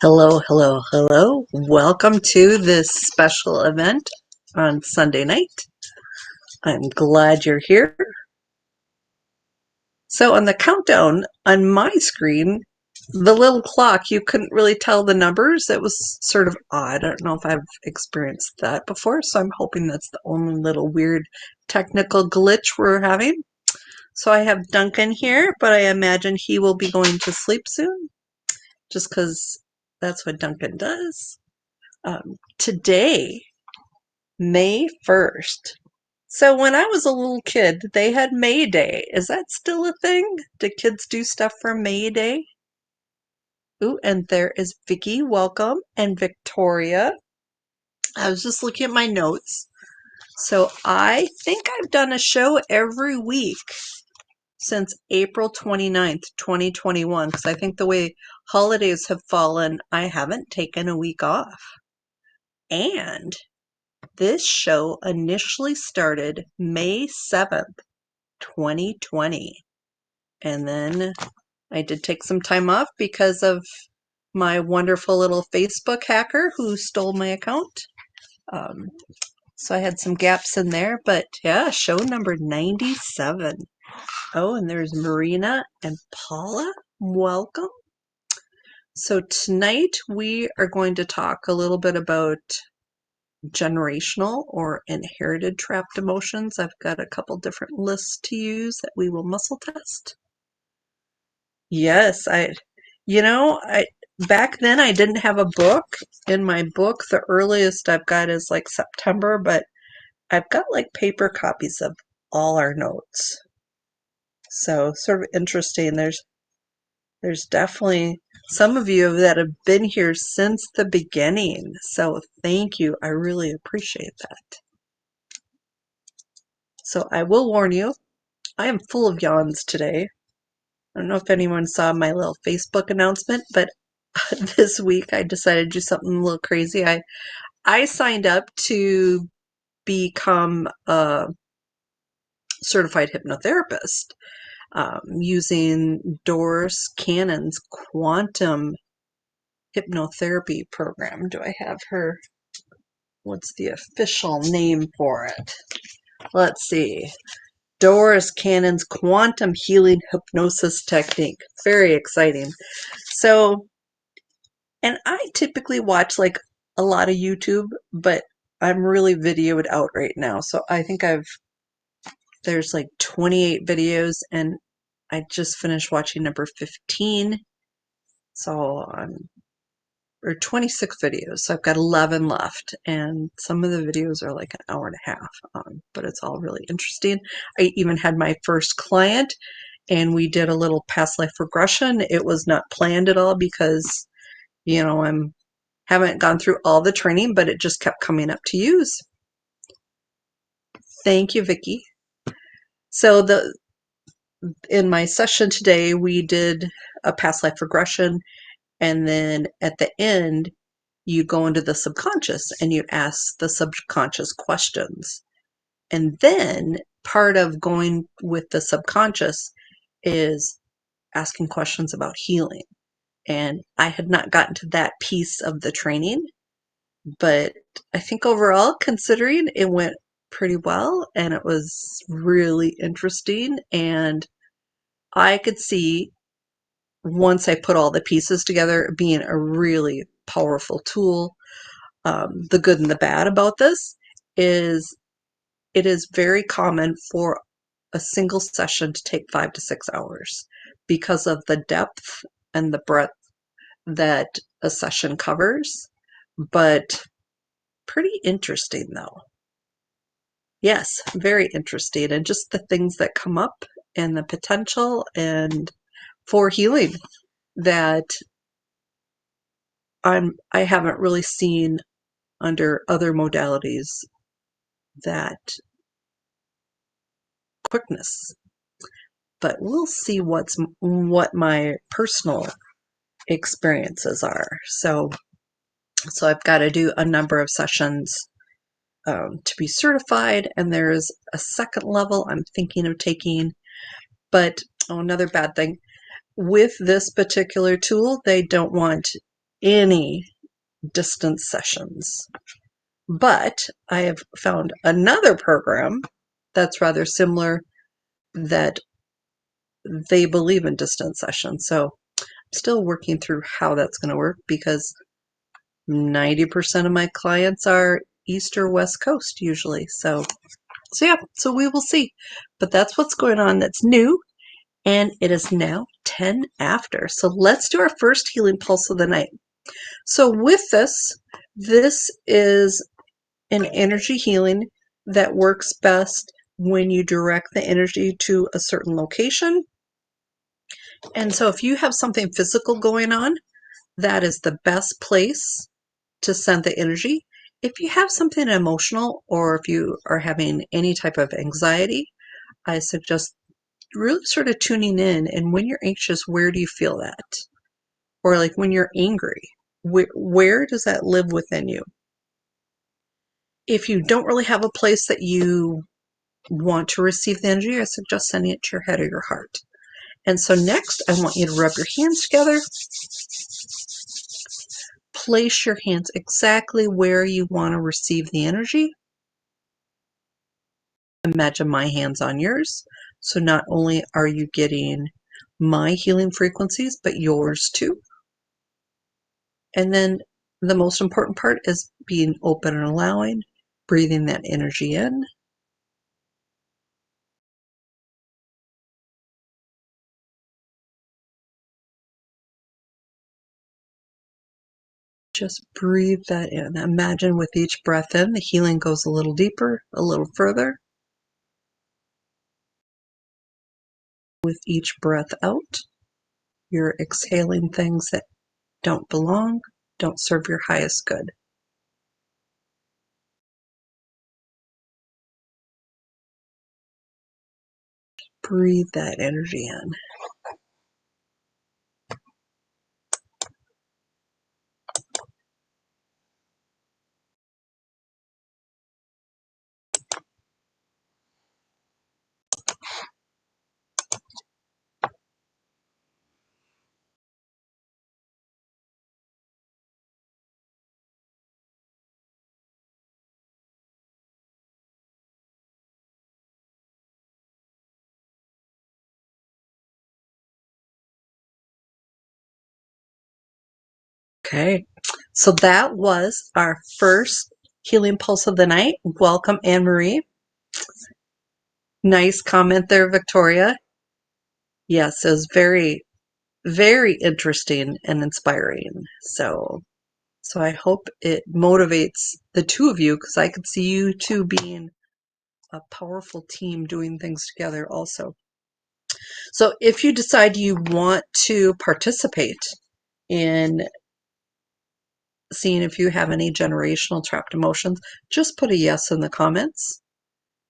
Hello, hello, hello. Welcome to this special event on Sunday night. I'm glad you're here. So, on the countdown on my screen, the little clock, you couldn't really tell the numbers. It was sort of odd. I don't know if I've experienced that before, so I'm hoping that's the only little weird technical glitch we're having. So, I have Duncan here, but I imagine he will be going to sleep soon, just because that's what Duncan does. Today, May 1st. So when I was a little kid, they had May Day. Is that still a thing? Do kids do stuff for May Day? Ooh, and there is Vicky, welcome, and Victoria. I was just looking at my notes. So I think I've done a show every week since April 29th, 2021, because I think the way holidays have fallen, I haven't taken a week off. And this show initially started May 7th, 2020. And then I did take some time off because of my wonderful little Facebook hacker who stole my account. Um, so I had some gaps in there, but yeah, show number 97. Oh, and there's Marina and Paula. Welcome. So tonight we are going to talk a little bit about generational or inherited trapped emotions. I've got a couple different lists to use that we will muscle test. Yes, I back then I didn't have a book. In my book, the earliest I've got is like September, but I've got like paper copies of all our notes. So sort of interesting. There's definitely some of you that have been here since the beginning. So thank you. I really appreciate that. So I will warn you, I am full of yawns today. I don't know if anyone saw my little Facebook announcement, but this week I decided to do something a little crazy. I signed up to become a certified hypnotherapist using Doris Cannon's quantum hypnotherapy program. Do I have her? What's the official name for it? Let's see. Doris Cannon's quantum healing hypnosis technique. Very exciting. So, and I typically watch like a lot of YouTube, but I'm really videoed out right now. So I think there's like 28 videos and I just finished watching number 15. So or 26 videos. So I've got 11 left and some of the videos are like an hour and a half, but it's all really interesting. I even had my first client and we did a little past life regression. It was not planned at all because, I'm haven't gone through all the training, but it just kept coming up to use. Thank you, Vicki. So in my session today, we did a past life regression, and then at the end, you go into the subconscious and you ask the subconscious questions. And then part of going with the subconscious is asking questions about healing. And I had not gotten to that piece of the training, but I think overall, considering it went pretty well and it was really interesting. And I could see once I put all the pieces together being a really powerful tool. The good and the bad about this is it is very common for a single session to take 5 to 6 hours because of the depth and the breadth that a session covers, but pretty interesting though. Yes, very interesting. And just the things that come up and the potential and for healing that I haven't really seen under other modalities that quickness. But we'll see what my personal experiences are. So I've got to do a number of sessions to be certified, and there's a second level I'm thinking of taking. But another bad thing with this particular tool, they don't want any distance sessions. But I have found another program that's rather similar that they believe in distance sessions. So I'm still working through how that's going to work because 90% of my clients are East or West Coast usually. So yeah, so we will see. But that's what's going on that's new. And it is now 10 after. So let's do our first healing pulse of the night. So with this is an energy healing that works best when you direct the energy to a certain location. And so if you have something physical going on, that is the best place to send the energy. If you have something emotional or if you are having any type of anxiety, I suggest really sort of tuning in. And when you're anxious, where do you feel that? Or like when you're angry, where does that live within you? If you don't really have a place that you want to receive the energy, I suggest sending it to your head or your heart. And so next, I want you to rub your hands together. Place your hands exactly where you want to receive the energy. Imagine my hands on yours. So not only are you getting my healing frequencies, but yours too. And then the most important part is being open and allowing, breathing that energy in. Just breathe that in. Imagine with each breath in, the healing goes a little deeper, a little further. With each breath out, you're exhaling things that don't belong, don't serve your highest good. Breathe that energy in. Okay, so that was our first healing pulse of the night. Welcome, Anne Marie. Nice comment there, Victoria. Yes, it was very, very interesting and inspiring. So I hope it motivates the two of you because I could see you two being a powerful team doing things together also. So if you decide you want to participate in seeing if you have any generational trapped emotions, just put a yes in the comments.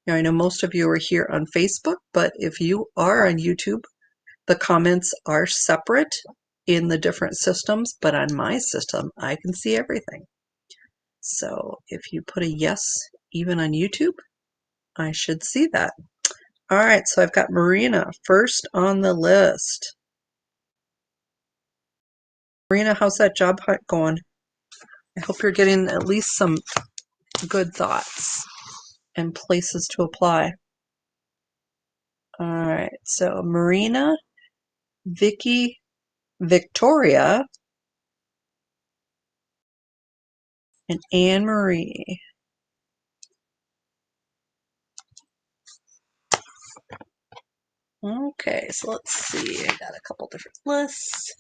Now, I know most of you are here on Facebook, but if you are on YouTube, the comments are separate in the different systems, but on my system, I can see everything. So if you put a yes, even on YouTube, I should see that. All right, so I've got Marina first on the list. Marina, how's that job hunt going? I hope you're getting at least some good thoughts and places to apply. All right, so Marina, Vicky, Victoria, and Anne Marie. Okay, so let's see. I got a couple different lists.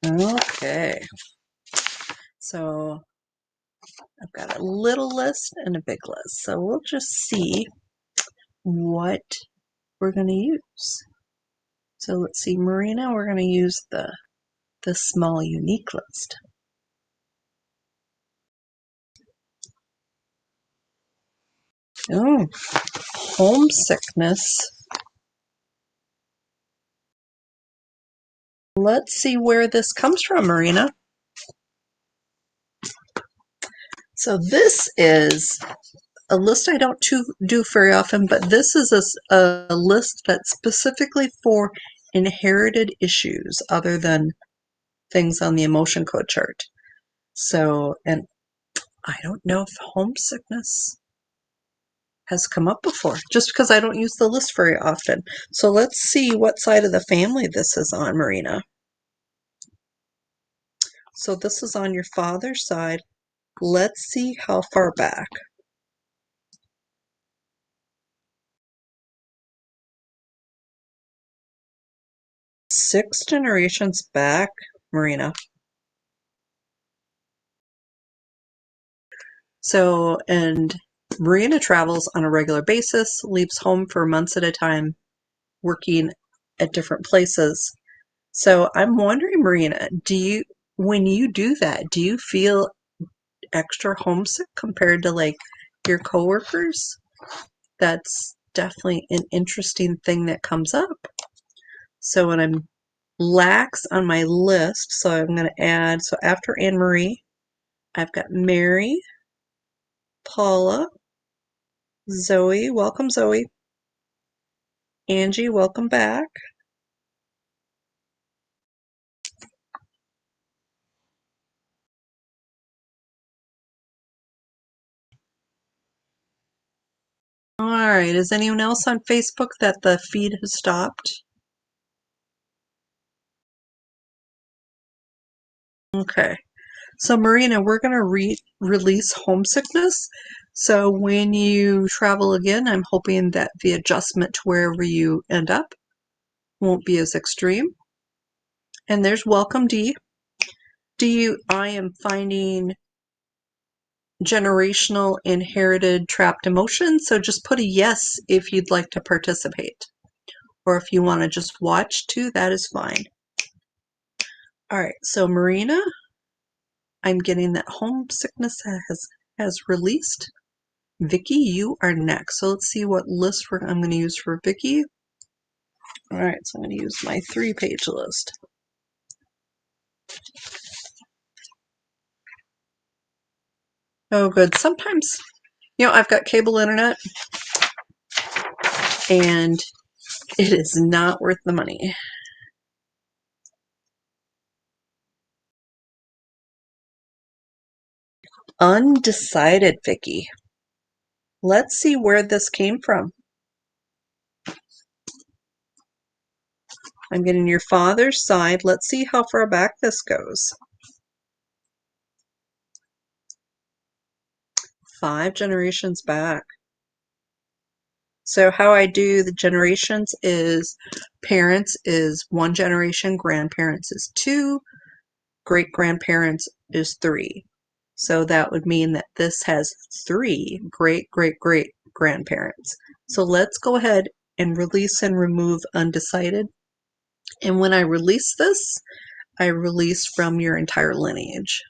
Okay, so I've got a little list and a big list. So we'll just see what we're going to use. So let's see, Marina, we're going to use the small unique list. Oh, homesickness. let's see where this comes from, Marina. So this is a list I don't do very often, but this is a list that's specifically for inherited issues other than things on the emotion code chart. So, and I don't know if homesickness has come up before, just because I don't use the list very often. So let's see what side of the family this is on, Marina. So this is on your father's side. Let's see how far back. 6 generations back, Marina. So, and Marina travels on a regular basis, leaves home for months at a time, working at different places. So I'm wondering, Marina, when you do that, do you feel extra homesick compared to like your coworkers? That's definitely an interesting thing that comes up. So when I'm lax on my list, so I'm going to add, so after Anne Marie, I've got Mary, Paula, Zoe, welcome Zoe, Angie, welcome back. All right, is anyone else on Facebook that the feed has stopped? Okay, so Marina, we're going to release homesickness. So when you travel again, I'm hoping that the adjustment to wherever you end up won't be as extreme. And there's welcome D. I am finding generational inherited trapped emotions. So just put a yes if you'd like to participate. Or if you want to just watch too, that is fine. All right, so Marina, I'm getting that homesickness has released. Vicky, you are next. So let's see what list I'm going to use for Vicky. All right, so I'm going to use my 3-page list. Oh, good. Sometimes, I've got cable internet, and it is not worth the money. Undecided, Vicky. Let's see where this came from. I'm getting your father's side. Let's see how far back this goes. 5 generations back. So how I do the generations is parents is 1 generation, grandparents is 2, great-grandparents is 3. So that would mean that this has 3 great-great-great-grandparents. So let's go ahead and release and remove undecided. And when I release this, I release from your entire lineage.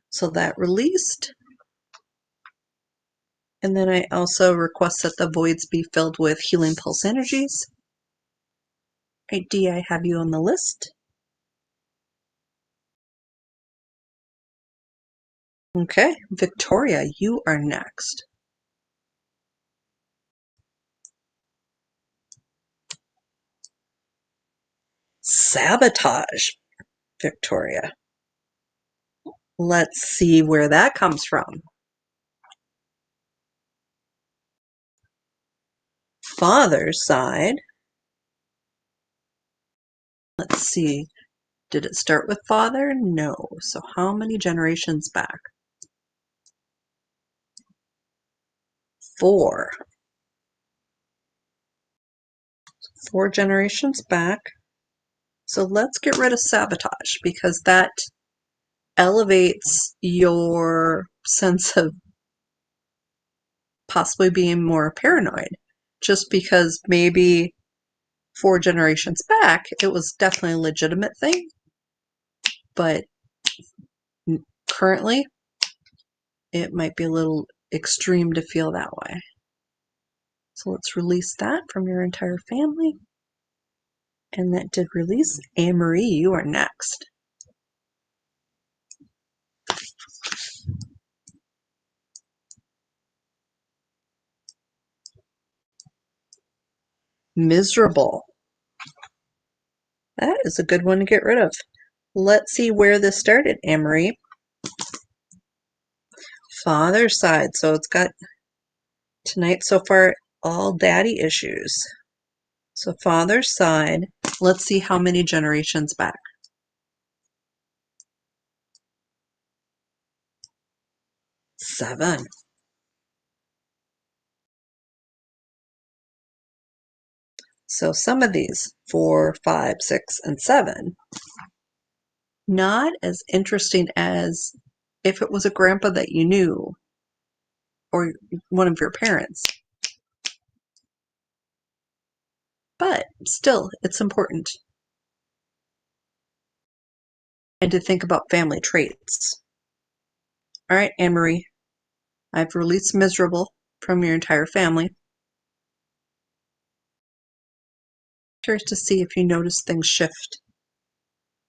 So that released. And then I also request that the voids be filled with healing pulse energies. Right, D, I have you on the list. Okay, Victoria, you are next. Sabotage, Victoria. Let's see where that comes from. Father's side. Let's see. Did it start with father? No. So how many generations back? 4. 4 generations back. So let's get rid of sabotage because that elevates your sense of possibly being more paranoid. Just because maybe 4 generations back, it was definitely a legitimate thing. But currently, it might be a little extreme to feel that way. So let's release that from your entire family. And that did release. Anne-Marie, you are next. Miserable. That is a good one to get rid of. Let's see where this started, Anne-Marie. Father's side. So it's got tonight so far all daddy issues. So father's side. Let's see how many generations back. 7. So some of these, 4, 5, 6, and 7, not as interesting as if it was a grandpa that you knew or one of your parents. But still, it's important. And to think about family traits. All right, Anne-Marie, I've released miserable from your entire family. Curious to see if you notice things shift.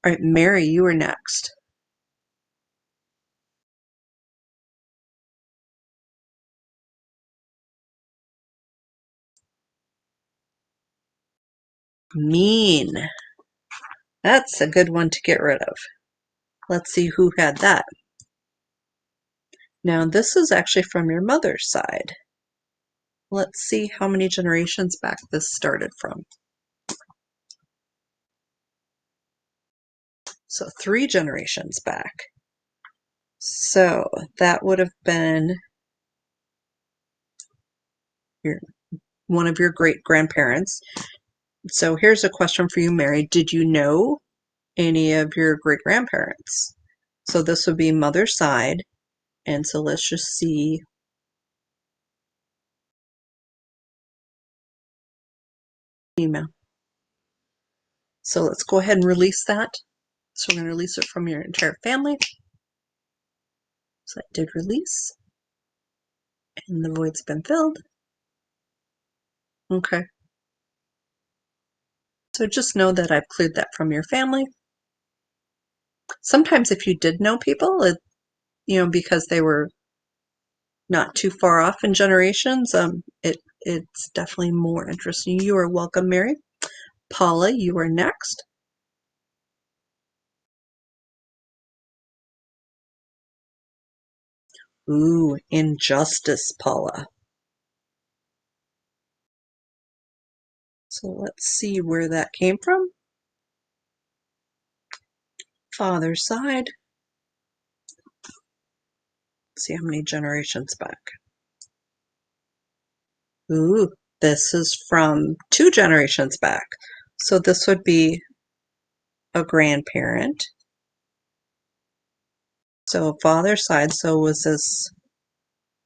All right, Mary, you are next. Mean. That's a good one to get rid of. Let's see who had that. Now, this is actually from your mother's side. Let's see how many generations back this started from. So 3 generations back. So that would have been one of your great-grandparents. So here's a question for you, Mary. Did you know any of your great-grandparents? So this would be mother's side. And so let's just see. Email. So let's go ahead and release that. So we're going to release it from your entire family. So that did release. And the void's been filled. Okay. So just know that I've cleared that from your family. Sometimes if you did know people, because they were not too far off in generations, it's definitely more interesting. You are welcome, Mary. Paula, you are next. Ooh, injustice, Paula. So let's see where that came from. Father's side. Let's see how many generations back. Ooh, this is from 2 generations back. So this would be a grandparent. So father's side, so was this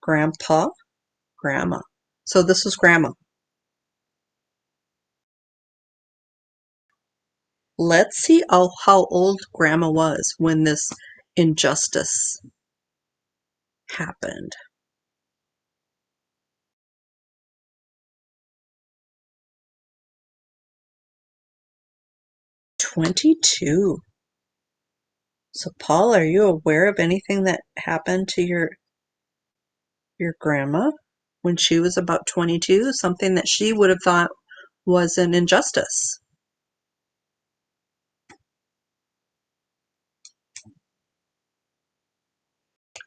grandpa, grandma. So this was grandma. Let's see how old grandma was when this injustice happened. 22. So Paul, are you aware of anything that happened to your grandma when she was about 22? Something that she would have thought was an injustice.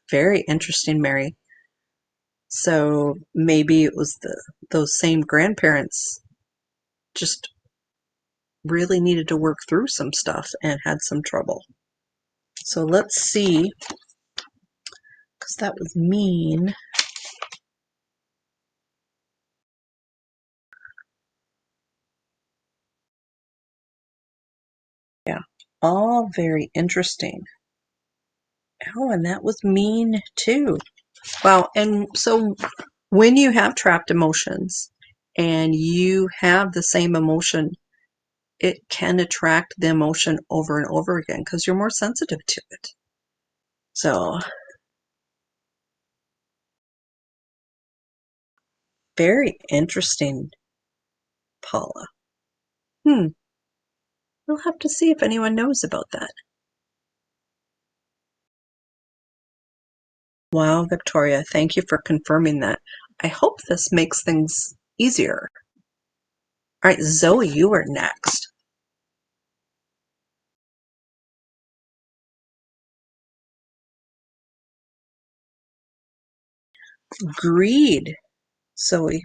Very interesting, Mary. So maybe it was those same grandparents just really needed to work through some stuff and had some trouble. So let's see, because that was mean. Yeah, all very interesting. Oh, and that was mean too. Wow, and so when you have trapped emotions and you have the same emotion, it can attract the emotion over and over again because you're more sensitive to it. So very interesting, Paula. Hmm. We'll have to see if anyone knows about that. Wow, Victoria, thank you for confirming that. I hope this makes things easier. All right, Zoe, you are next. Greed. Zoe,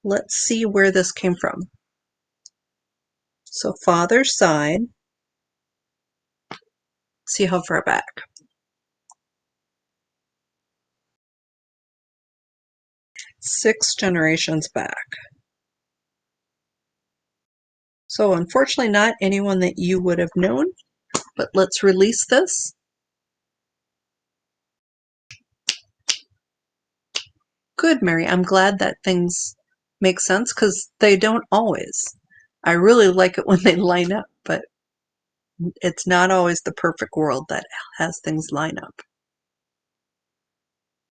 let's see where this came from. So father's side, see how far back. 6 generations back. So unfortunately not anyone that you would have known, but let's release this. Good, Mary. I'm glad that things make sense because they don't always. I really like it when they line up, but it's not always the perfect world that has things line up.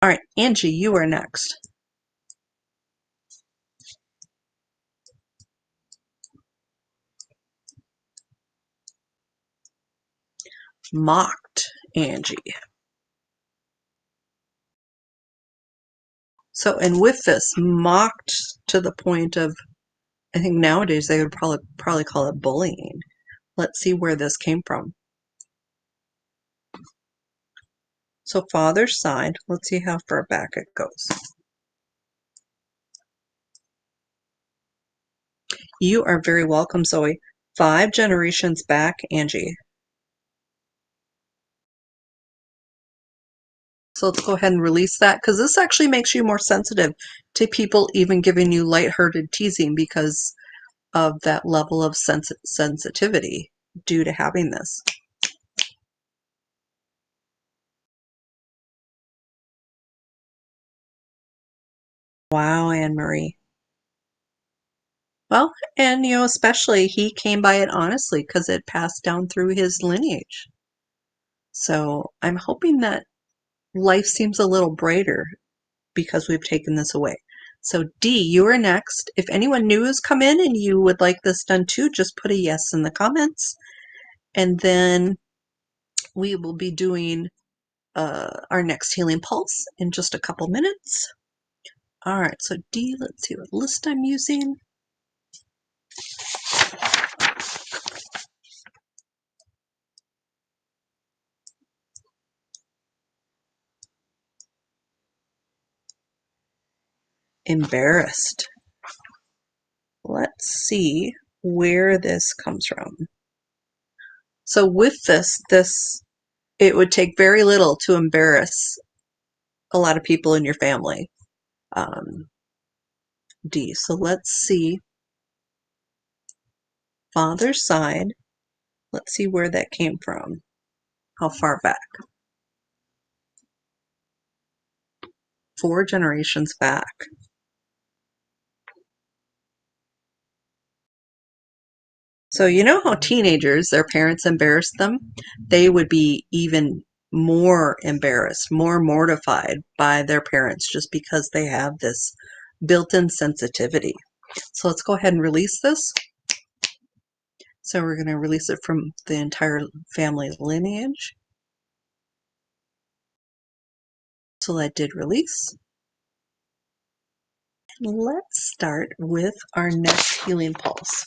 All right, Angie, you are next. Mocked, Angie. So, and with this, mocked to the point of, I think nowadays they would probably call it bullying. Let's see where this came from. So father's side, let's see how far back it goes. You are very welcome, Zoe. 5 generations back, Angie. So let's go ahead and release that because this actually makes you more sensitive to people even giving you lighthearted teasing because of that level of sensitivity due to having this. Wow, Anne-Marie. Well, and especially he came by it honestly because it passed down through his lineage. So I'm hoping that life seems a little brighter because we've taken this away. So D, you are next. If anyone new has come in and you would like this done too, just put a yes in the comments. And then we will be doing our next healing pulse in just a couple minutes. All right, so D, let's see what list I'm using. Embarrassed. Let's see where this comes from. So with this, it would take very little to embarrass a lot of people in your family. D. So let's see. Father's side. Let's see where that came from. How far back? 4 generations back. So you know how teenagers, their parents embarrassed them? They would be even more embarrassed, more mortified by their parents just because they have this built-in sensitivity. So let's go ahead and release this. So we're going to release it from the entire family lineage. So that did release. Let's start with our next healing pulse.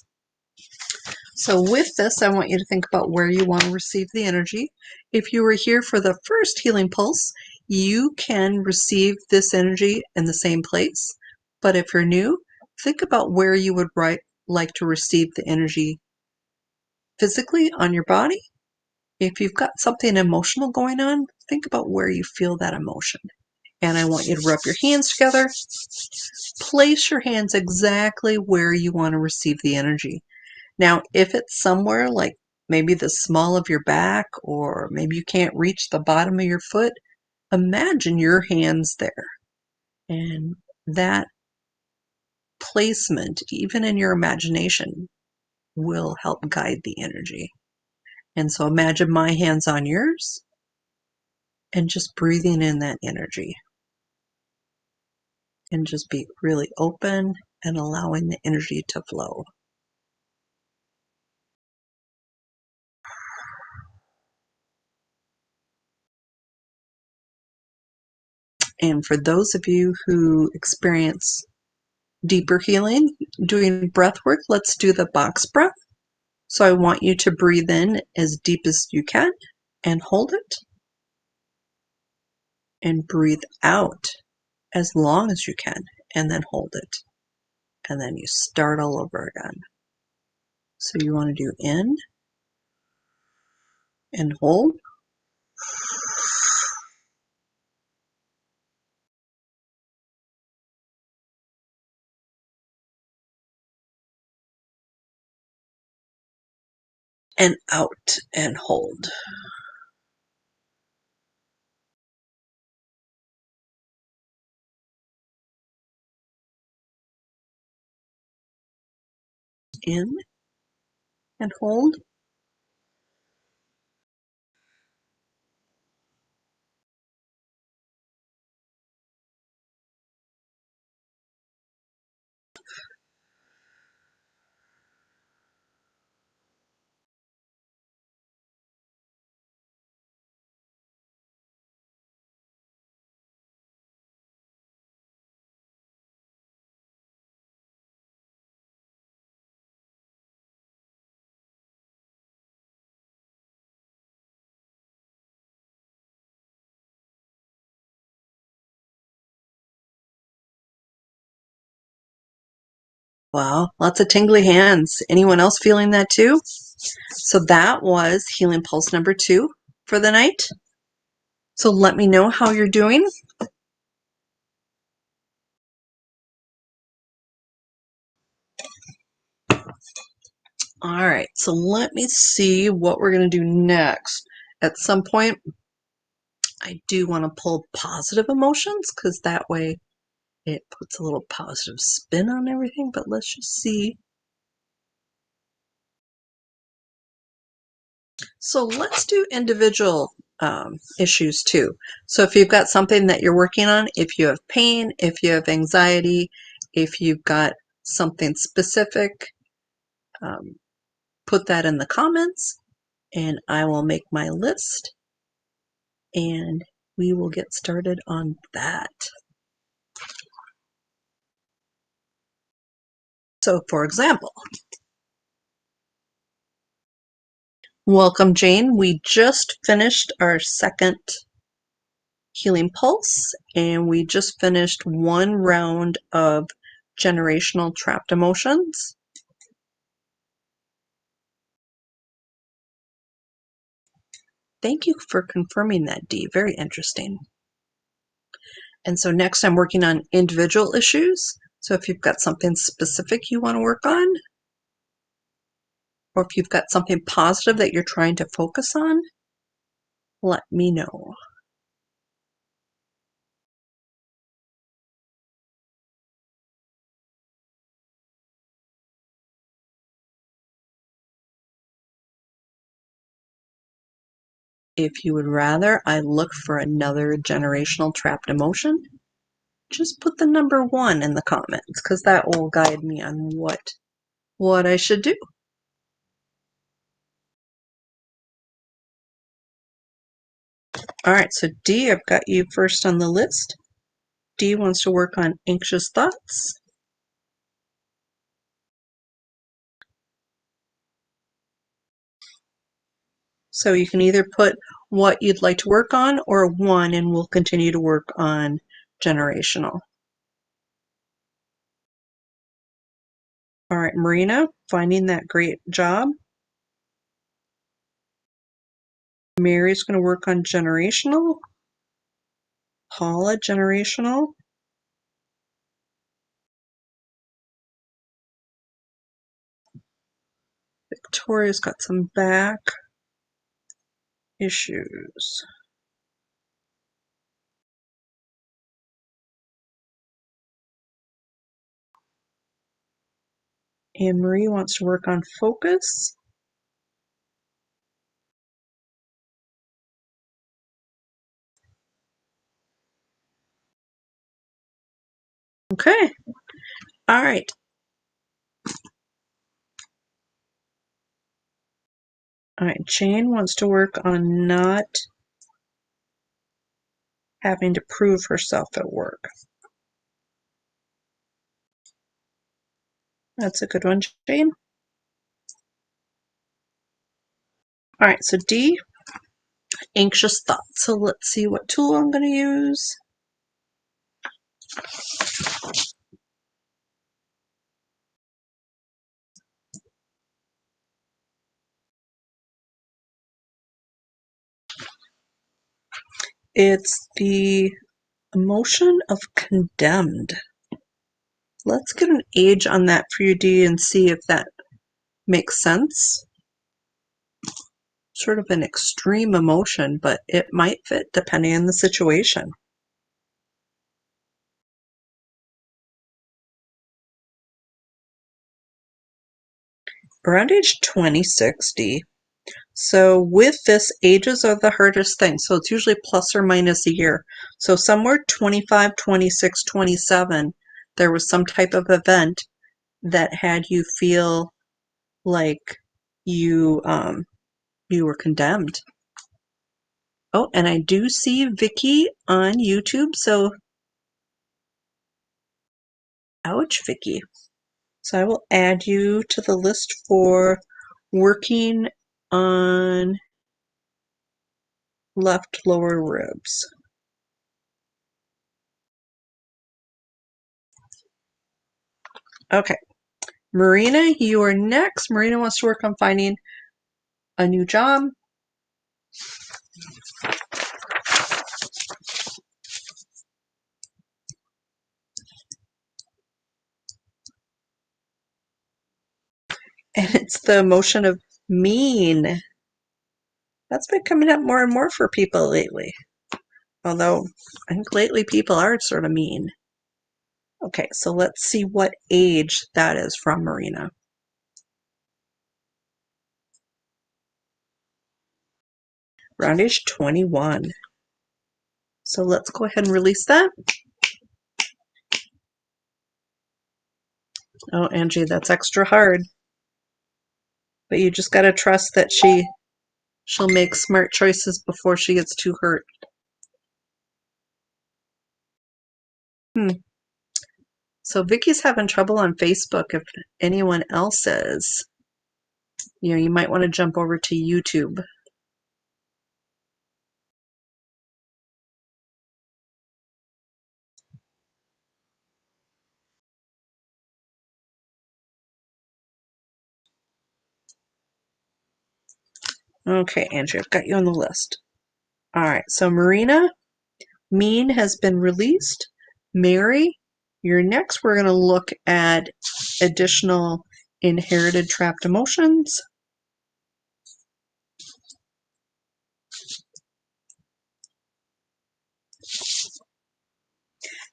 So with this, I want you to think about where you want to receive the energy. If you were here for the first healing pulse, you can receive this energy in the same place. But if you're new, think about where you would like to receive the energy physically on your body. If you've got something emotional going on, think about where you feel that emotion. And I want you to rub your hands together. Place your hands exactly where you want to receive the energy. Now, if it's somewhere like maybe the small of your back, or maybe you can't reach the bottom of your foot, imagine your hands there. And that placement, even in your imagination, will help guide the energy. And so imagine my hands on yours and just breathing in that energy. And just be really open and allowing the energy to flow. And for those of you who experience deeper healing doing breath work, let's do the box breath. So I want you to breathe in as deep as you can and hold it, and breathe out as long as you can and then hold it. And then you start all over again. So you want to do in and hold. And out and hold. In and hold. Wow, lots of tingly hands. Anyone else feeling that too? So that was Healing Pulse number 2 for the night. So let me know how you're doing. All right, so let me see what we're going to do next. At some point, I do want to pull positive emotions because that way it puts a little positive spin on everything, but let's just see. So let's do individual issues too. So if you've got something that you're working on, if you have pain, if you have anxiety, if you've got something specific, put that in the comments and I will make my list and we will get started on that. So for example, welcome Jane. We just finished our second Healing Pulse and we just finished one round of generational trapped emotions. Thank you for confirming that, Dee. Very interesting. And so next I'm working on individual issues. So if you've got something specific you want to work on, or if you've got something positive that you're trying to focus on, let me know. If you would rather I look for another generational trapped emotion, just put the number 1 in the comments because that will guide me on what I should do. All right, so Dee, I've got you first on the list. Dee wants to work on anxious thoughts. So you can either put what you'd like to work on or 1 and we'll continue to work on generational. All right, Marina, finding that great job. Mary's going to work on generational. Paula, generational. Victoria's got some back issues. Anne Marie wants to work on focus. Okay. All right. All right. Jane wants to work on not having to prove herself at work. That's a good one, Jane. All right, so D, anxious thoughts. So let's see what tool I'm going to use. It's the emotion of condemned. Let's get an age on that for you, D, and see if that makes sense. Sort of an extreme emotion, but it might fit depending on the situation. Around age 26, D. So with this, ages are the hardest thing. So it's usually plus or minus a year. So somewhere 25, 26, 27, there was some type of event that had you feel like you you were condemned. Oh, and I do see Vicky on YouTube, so ouch, Vicky. So I will add you to the list for working on left lower ribs. Okay, Marina, you are next. Marina wants to work on finding a new job. And it's the emotion of mean. That's been coming up more and more for people lately. Although I think lately people are sort of mean. Okay, so let's see what age that is from Marina. Around age 21. So let's go ahead and release that. Oh, Angie, that's extra hard. But you just gotta trust that she'll make smart choices before she gets too hurt. So Vicky's having trouble on Facebook. If anyone else is, you might want to jump over to YouTube. Okay, Andrew, I've got you on the list. All right, so Marina, mean has been released. Mary, you're next. We're going to look at additional inherited trapped emotions.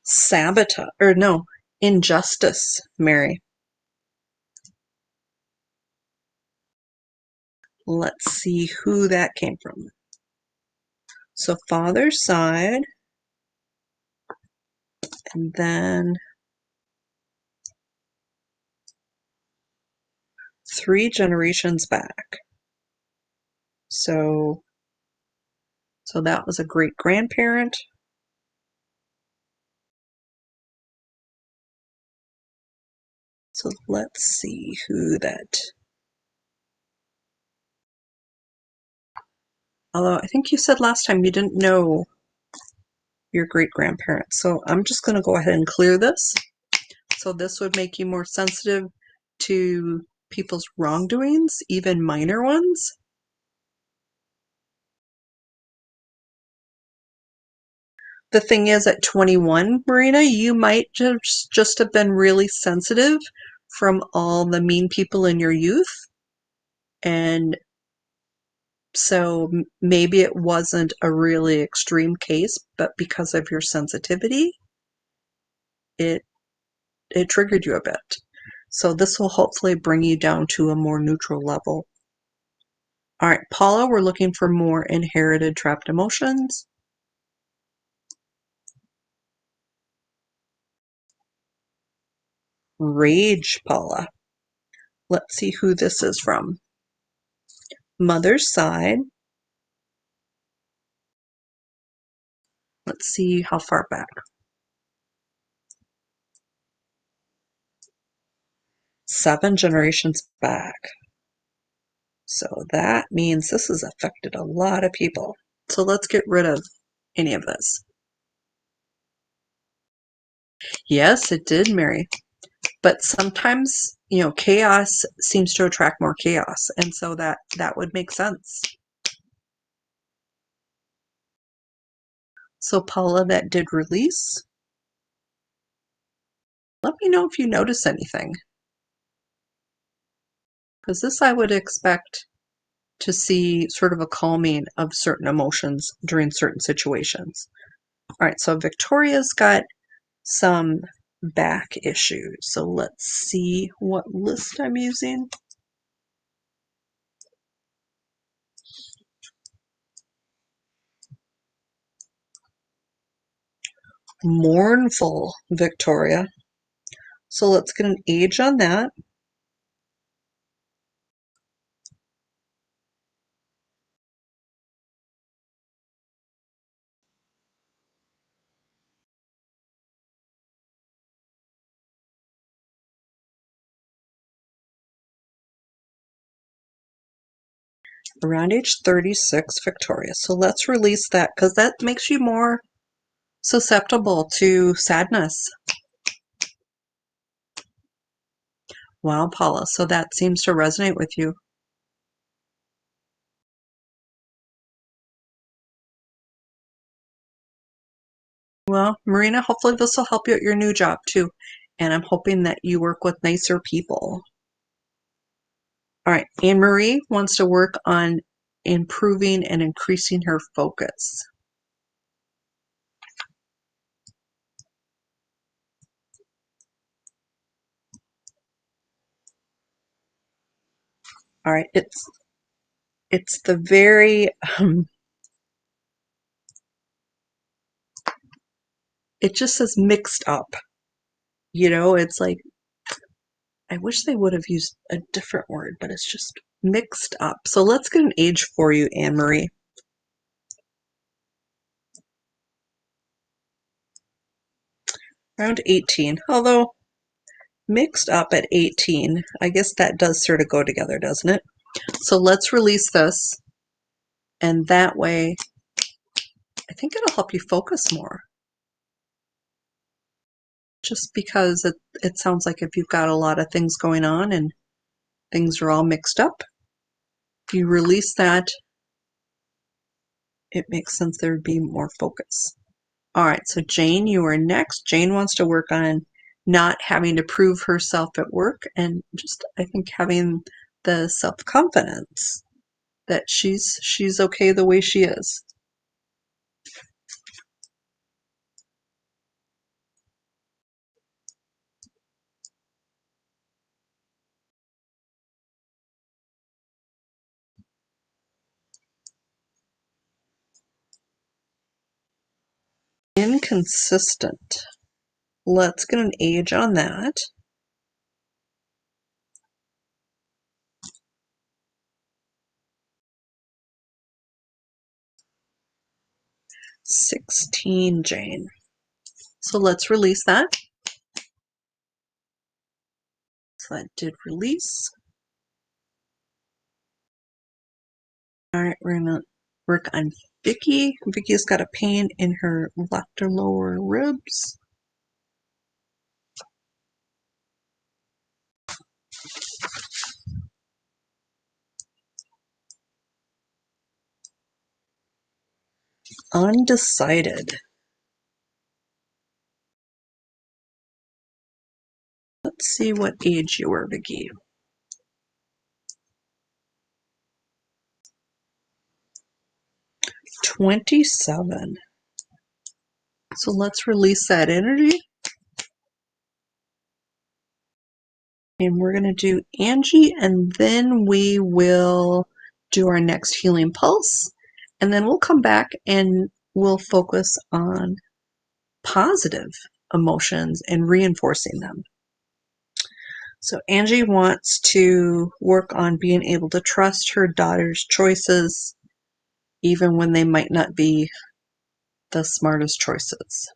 Sabotage, or no, injustice, Mary. Let's see who that came from. So father's side, and then 3 generations back. So that was a great grandparent. So let's see who that. Although I think you said last time you didn't know your great grandparents. So I'm just going to go ahead and clear this. So this would make you more sensitive to people's wrongdoings, even minor ones. The thing is, at 21, Marina, you might just have been really sensitive from all the mean people in your youth. And so maybe it wasn't a really extreme case, but because of your sensitivity, it triggered you a bit. So this will hopefully bring you down to a more neutral level. All right, Paula, we're looking for more inherited trapped emotions. Rage, Paula. Let's see who this is from. Mother's side. Let's see how far back. 7 generations back. So that means this has affected a lot of people. So let's get rid of any of this. Yes, it did, Mary. But sometimes, chaos seems to attract more chaos. And so that would make sense. So Paula, that did release. Let me know if you notice anything. Because this I would expect to see sort of a calming of certain emotions during certain situations. All right, so Victoria's got some back issues. So let's see what list I'm using. Mournful, Victoria. So let's get an age on that. Around age 36, Victoria. So let's release that because that makes you more susceptible to sadness. Wow, Paula. So that seems to resonate with you. Well, Marina, hopefully this will help you at your new job too. And I'm hoping that you work with nicer people. All right, Anne Marie wants to work on improving and increasing her focus. All right, it's the very it just says mixed up. It's like I wish they would have used a different word, but it's just mixed up. So let's get an age for you, Anne Marie. Around 18. Although mixed up at 18, I guess that does sort of go together, doesn't it? So let's release this. And that way, I think it'll help you focus more. Just because it sounds like if you've got a lot of things going on and things are all mixed up, if you release that, it makes sense there would be more focus. All right, so Jane, you are next. Jane wants to work on not having to prove herself at work and just, I think, having the self-confidence that she's okay the way she is. Inconsistent. Let's get an age on that. "16, Jane. So let's release that. So that did release. All right, we're gonna work on Vicky. Vicky's got a pain in her left or lower ribs. Undecided. Let's see what age you were, Vicky. 27. So let's release that energy. And we're going to do Angie, and then we will do our next healing pulse. And then we'll come back and we'll focus on positive emotions and reinforcing them. So Angie wants to work on being able to trust her daughter's choices, even when they might not be the smartest choices.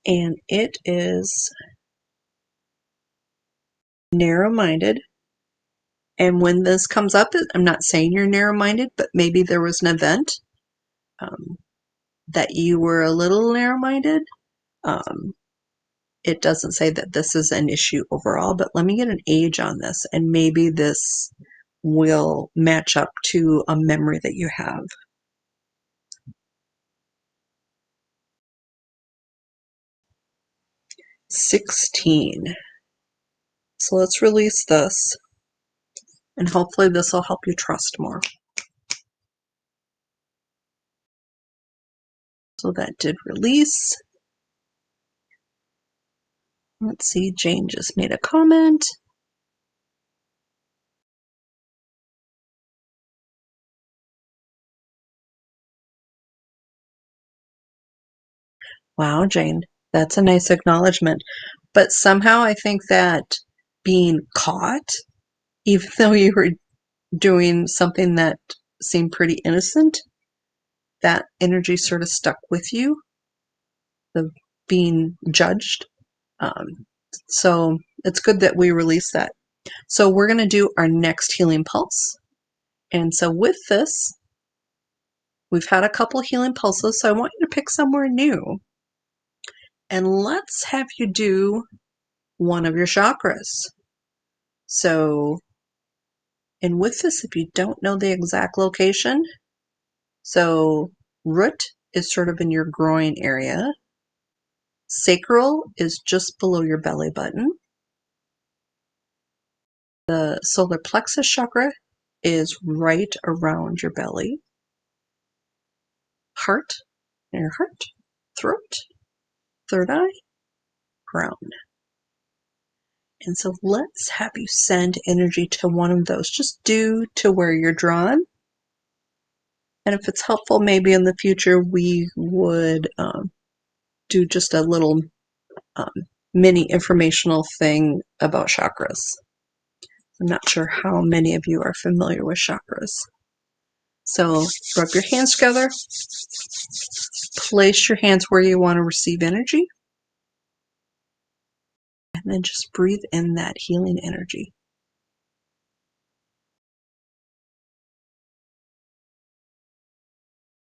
And it is narrow-minded. And when this comes up, I'm not saying you're narrow-minded, but maybe there was an event that you were a little narrow-minded. It doesn't say that this is an issue overall, but let me get an age on this, and maybe this will match up to a memory that you have. 16. So let's release this, and hopefully this will help you trust more. So that did release. Let's see, Jane just made a comment. Wow, Jane, that's a nice acknowledgement. But somehow I think that being caught, even though you were doing something that seemed pretty innocent, that energy sort of stuck with you, the being judged. So it's good that we release that. So we're going to do our next healing pulse. And so with this, we've had a couple healing pulses, so I want you to pick somewhere new. And let's have you do one of your chakras. So, and with this, if you don't know the exact location, so root is sort of in your groin area. Sacral is just below your belly button. The solar plexus chakra is right around your belly. Heart, your heart, throat, third eye, crown. And so let's have you send energy to one of those, just due to where you're drawn. And if it's helpful, maybe in the future we would do just a little mini informational thing about chakras. I'm not sure how many of you are familiar with chakras. So rub your hands together, place your hands where you want to receive energy, and then just breathe in that healing energy.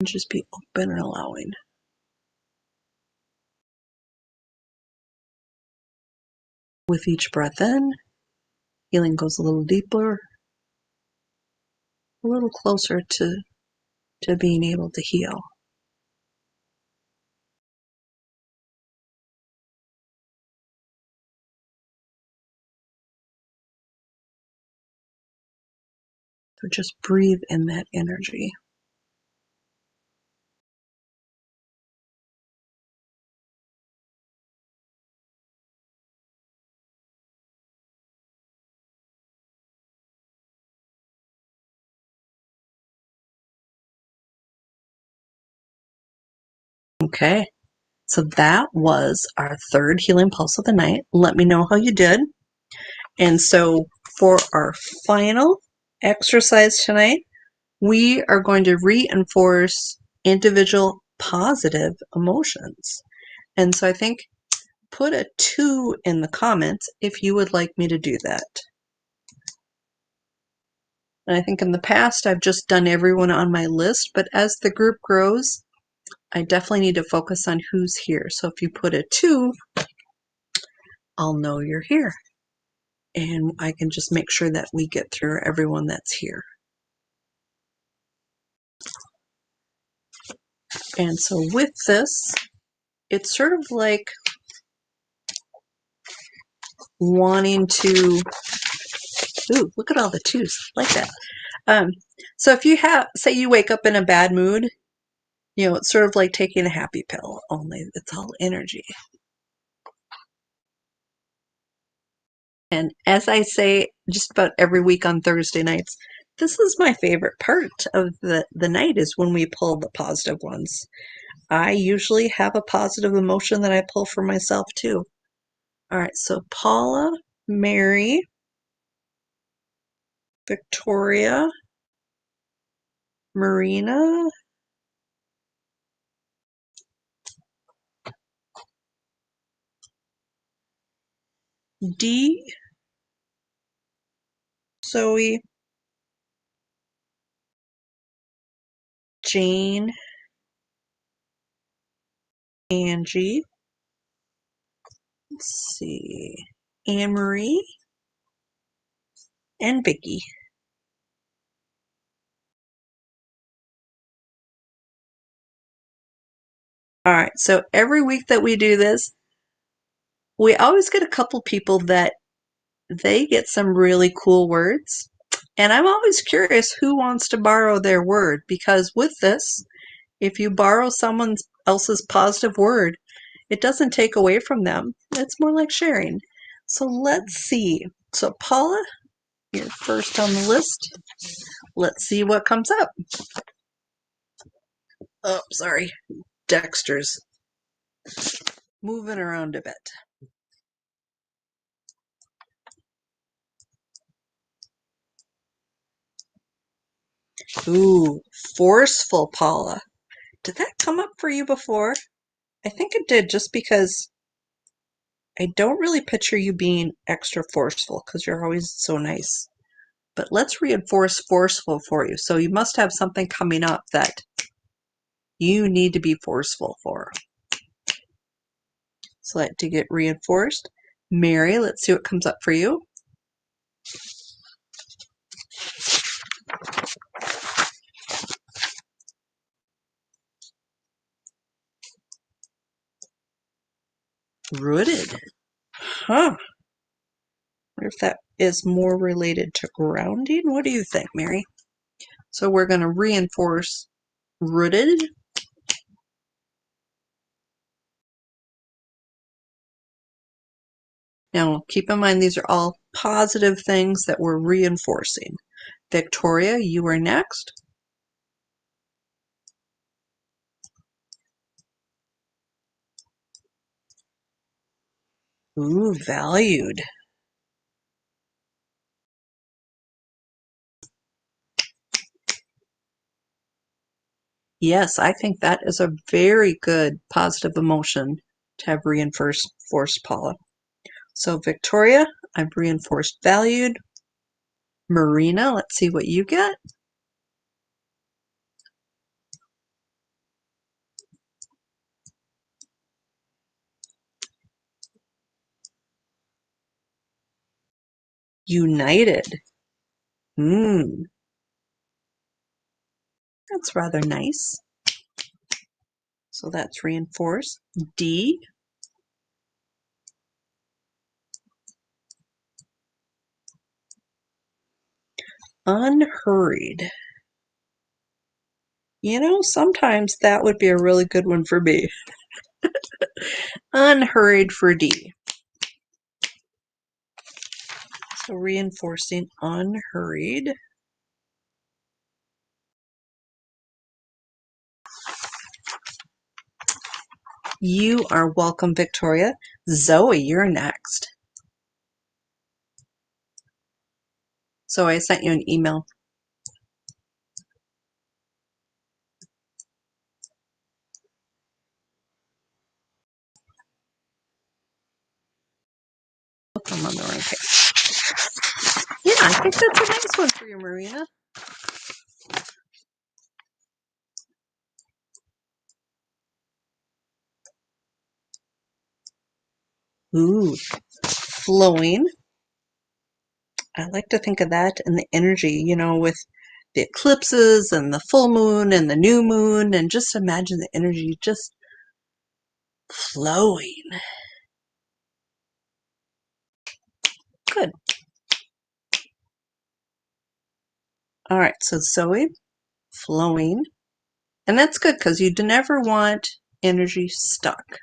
And just be open and allowing. With each breath in, healing goes a little deeper, a little closer to being able to heal. So just breathe in that energy. Okay, so that was our third healing pulse of the night. Let me know how you did. And so for our final exercise tonight, we are going to reinforce individual positive emotions. And so I think put a 2 in the comments if you would like me to do that. And I think in the past I've just done everyone on my list, but as the group grows, I definitely need to focus on who's here. So if you put a 2, I'll know you're here. And I can just make sure that we get through everyone that's here. And so with this, it's sort of like wanting to, ooh, look at all the 2s, like that. So if you have, say you wake up in a bad mood, you know, it's sort of like taking a happy pill, only it's all energy. And as I say just about every week on Thursday nights, This is my favorite part of the night is when we pull the positive ones. I usually have a positive emotion that I pull for myself too. All right, so Paula, Mary, Victoria, Marina, Dee, Zoe, Jane, Angie, let's see, Anne Marie, and Vicky. All right, so every week that we do this, we always get a couple people that they get some really cool words. And I'm always curious who wants to borrow their word, because with this, if you borrow someone else's positive word, it doesn't take away from them. It's more like sharing. So let's see. So Paula, you're first on the list. Let's see what comes up. Oh, sorry. Dexter's moving around a bit. Ooh, forceful, Paula. Did that come up for you before? I think it did, just because I don't really picture you being extra forceful because you're always so nice. But let's reinforce forceful for you. So you must have something coming up that you need to be forceful for. So that to get reinforced. Mary, let's see what comes up for you. Rooted. Huh. Wonder if that is more related to grounding. What do you think, Mary? So we're going to reinforce rooted. Now, keep in mind these are all positive things that we're reinforcing. Victoria, you are next. Ooh, valued. Yes, I think that is a very good positive emotion to have reinforced Paula. So Victoria, I've reinforced valued. Marina, let's see what you get. United. That's rather nice. So that's reinforced. D. Unhurried. You know, sometimes that would be a really good one for me. Unhurried for D. So reinforcing unhurried. You are welcome, Victoria. Zoe, you're next. So I sent you an email. I'm on the wrong page. Yeah, I think that's a nice one for you, Marina. Ooh, flowing. I like to think of that and the energy, you know, with the eclipses and the full moon and the new moon, and just imagine the energy just flowing. Good. All right, so Zoe, flowing. And that's good because you never want energy stuck.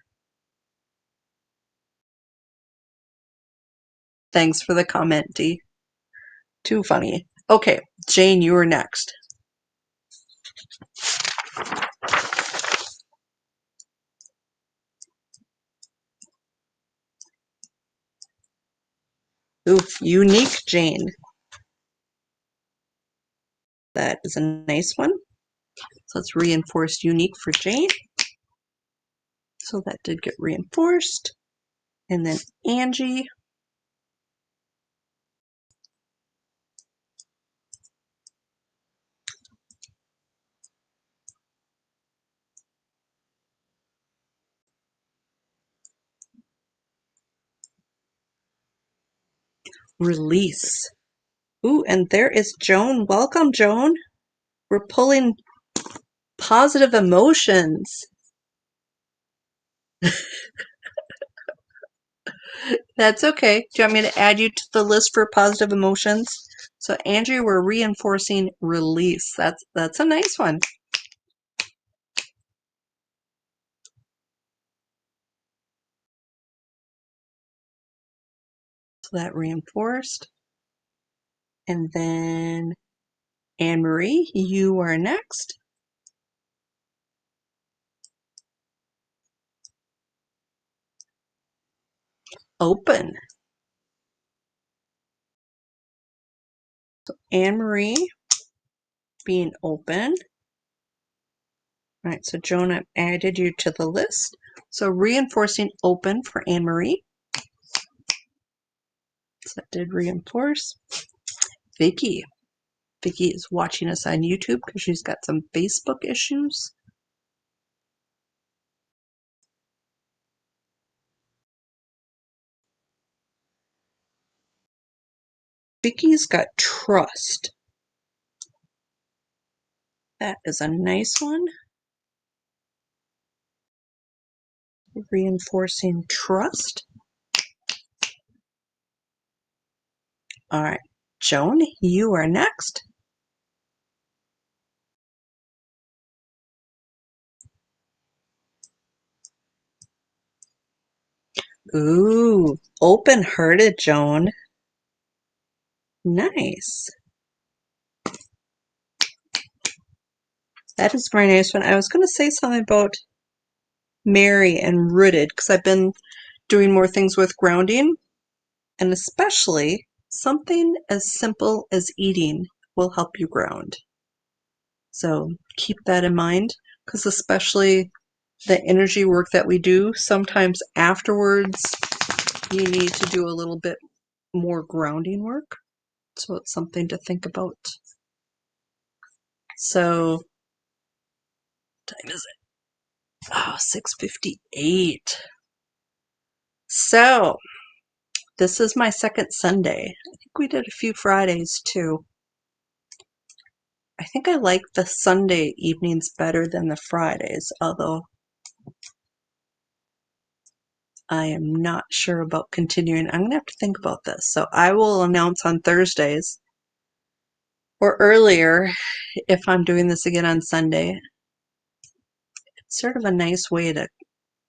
Thanks for the comment, Dee. Too funny. Okay, Jane, you are next. Ooh, unique Jane. That is a nice one. So let's reinforce unique for Jane. So that did get reinforced. And then Angie. Release. Ooh, and there is Joan. Welcome, Joan. We're pulling positive emotions. That's okay. Do you want me to add you to the list for positive emotions? So Angie, we're reinforcing release. That's a nice one. So that reinforced. And then Anne Marie, you are next. Open. So Anne Marie being open. All right, so Joan, I've added you to the list. So reinforcing open for Anne Marie. So that did reinforce. Vicky. Vicky is watching us on YouTube because she's got some Facebook issues. Vicky's got trust. That is a nice one. Reinforcing trust. All right, Joan, you are next. Ooh, open-hearted, Joan. Nice. That is a very nice one. I was going to say something about Mary and rooted because I've been doing more things with grounding, and especially something as simple as eating will help you ground. So keep that in mind because especially the energy work that we do, sometimes afterwards you need to do a little bit more grounding work. So it's something to think about. So, what time is it? Oh, 6:58. So, this is my second Sunday. I think we did a few Fridays too. I think I like the Sunday evenings better than the Fridays, although I am not sure about continuing. I'm going to have to think about this. So I will announce on Thursdays or earlier if I'm doing this again on Sunday. It's sort of a nice way to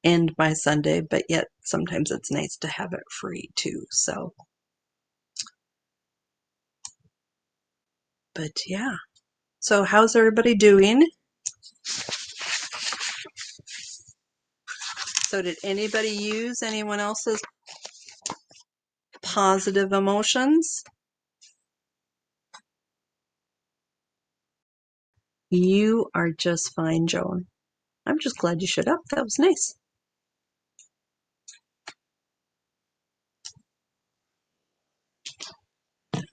end my Sunday, but yet sometimes it's nice to have it free too. So, but yeah. So how's everybody doing? So did anybody use anyone else's positive emotions? You are just fine, Joan. I'm just glad you showed up. That was nice.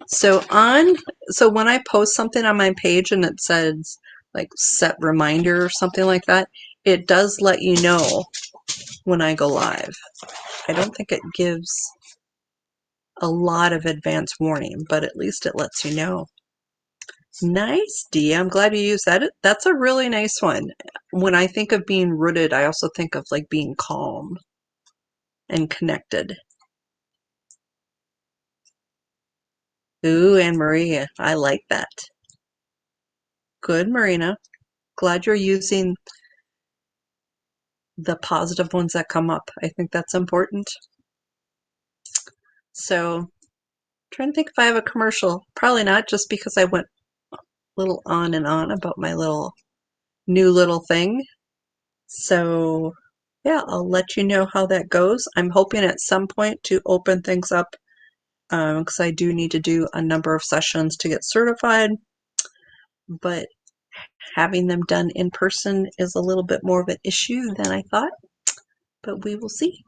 So when I post something on my page and it says like set reminder or something like that, it does let you know when I go live. I don't think it gives a lot of advance warning, but at least it lets you know. Nice, Dee. I'm glad you used that. That's a really nice one. When I think of being rooted, I also think of like being calm and connected. Ooh, and Maria, I like that. Good, Marina. Glad you're using the positive ones that come up. I think that's important. So Trying to think if I have a commercial. Probably not, just because I went a little on and on about my new little thing. So yeah, I'll let you know how that goes. I'm hoping at some point to open things up because I do need to do a number of sessions to get certified, but having them done in person is a little bit more of an issue than I thought, but we will see.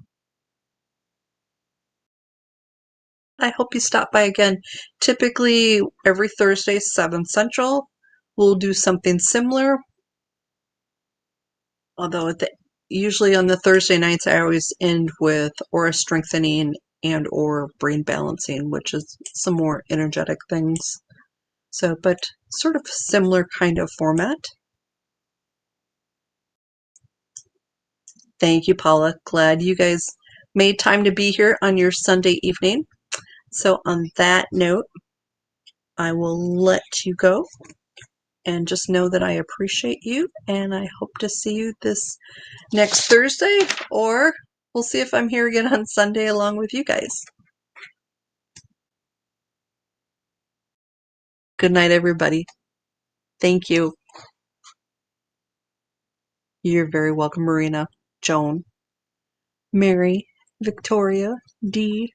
I hope you stop by again. Typically, every Thursday, 7 Central, we'll do something similar, although usually on the Thursday nights, I always end with aura strengthening and or brain balancing, which is some more energetic things. So, but sort of similar kind of format. Thank you, Paula. Glad you guys made time to be here on your Sunday evening. So on that note, I will let you go and just know that I appreciate you and I hope to see you this next Thursday, or we'll see if I'm here again on Sunday along with you guys. Good night, everybody. Thank you. You're very welcome, Marina, Joan, Mary, Victoria, Dee,